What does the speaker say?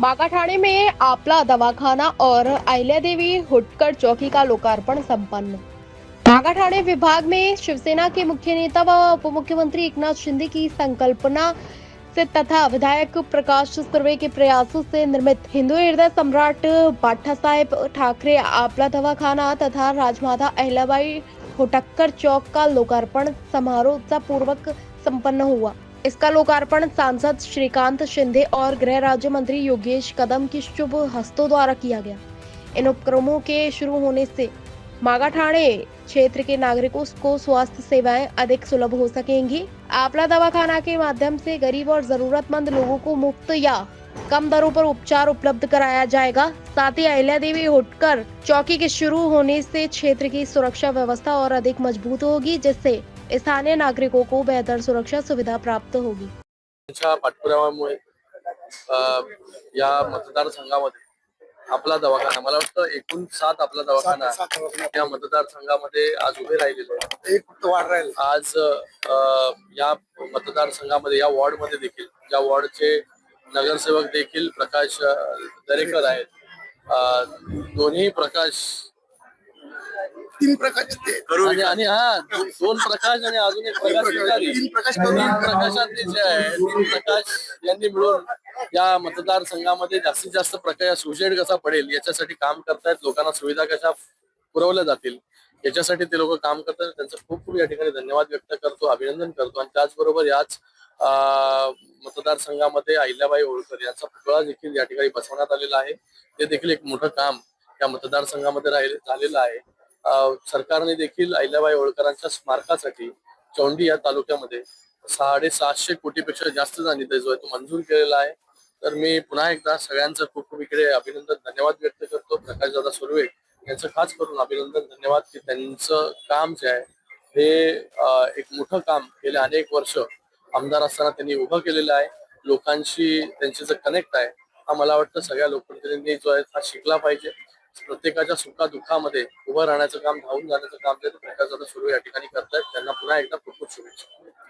बागाठाणे में आपला दवाखाना और अहिल्यादेवी होटकर चौकी का लोकार्पण संपन्न। बागाठाणे विभाग में शिवसेना के मुख्य नेता व उप मुख्यमंत्री एकनाथ शिंदे की संकल्पना से तथा विधायक प्रकाश सुर्वे के प्रयासों से निर्मित हिंदू हृदय सम्राट बाठा साहेब ठाकरे आपला दवाखाना तथा राजमाता अहिल्याबाई होटक्कर चौक का लोकार्पण समारोह पूर्वक संपन्न हुआ। इसका लोकार्पण सांसद श्रीकांत शिंदे और गृह राज्य मंत्री योगेश कदम की शुभ हस्तों द्वारा किया गया। इन उपक्रमों के शुरू होने से मागाठाणे क्षेत्र के नागरिकों को स्वास्थ्य सेवाएं अधिक सुलभ हो सकेंगी। आपला दवाखाना के माध्यम से गरीब और जरूरतमंद लोगों को मुफ्त या कम दरों पर उपचार उपलब्ध कराया जाएगा। साथ ही अहिल्या देवी होटकर चौकी के शुरू होने से क्षेत्र की सुरक्षा व्यवस्था और अधिक मजबूत होगी, जिससे स्थानीय नागरिकों को बेहतर सुरक्षा सुविधा प्राप्त होगी। पाठपुराव्यामुळे या मतदारसंघामध्ये आपला दवाखाना, मला वाटतं एकूण 7 आपला दवाखाना या मतदारसंघामध्ये आज उभे राहिलेले आहे। एक फक्त वाढ राहील आज या मतदारसंघामध्ये या वॉर्डमध्ये देखील या वॉर्डचे नगरसेवक देखील प्रकाश दरेकर आहेत। दोन्ही प्रकाश तीन प्रकारचे आणि दोन प्रकाश आणि अजून एक प्रकाश विचारी तीन प्रकाशातले जे आहे तीन प्रकाश यांनी मिळून या मतदारसंघामध्ये जास्तीत जास्त प्रकाश उजेड कसा पडेल याच्यासाठी काम करतायत। लोकांना सुविधा कशा पुरवल्या जातील याच्यासाठी ते लोक काम करतात। त्यांचं खूप खूप या ठिकाणी धन्यवाद व्यक्त करतो, अभिनंदन करतो। आणि त्याचबरोबर याच मतदारसंघामध्ये अहिल्याबाई होळकर यांचा पुतळा देखील या ठिकाणी बसवण्यात आलेला आहे। ते देखील एक मोठं काम या मतदारसंघामध्ये झालेलं आहे। सरकारने देखील अहिल्याबाई होळकरांच्या स्मारकासाठी चौंडी या तालुक्यामध्ये 750 कोटीपेक्षा जास्तचा निधी जो आहे तो मंजूर केलेला आहे। तर मी पुन्हा एकदा सगळ्यांचं खूप खूप इकडे अभिनंदन धन्यवाद व्यक्त करतो। प्रकाशदादा सुर्वे यांचं खास करून अभिनंदन धन्यवाद की त्यांचं काम जे आहे हे एक मोठं काम गेले अनेक वर्ष आमदार असताना त्यांनी उभं केलेलं आहे। लोकांशी त्यांचे जे कनेक्ट आहे हा मला वाटतं सगळ्या लोकप्रतिनिधींनी जो आहे हा शिकला पाहिजे। प्रत्येकाच्या सुखादुःखामध्ये उभं राहण्याचं काम, धावून जाण्याचं काम जे प्रकाशदादा सुर्वे या ठिकाणी करतायत, त्यांना पुन्हा एकदा खूप खूप शुभेच्छा।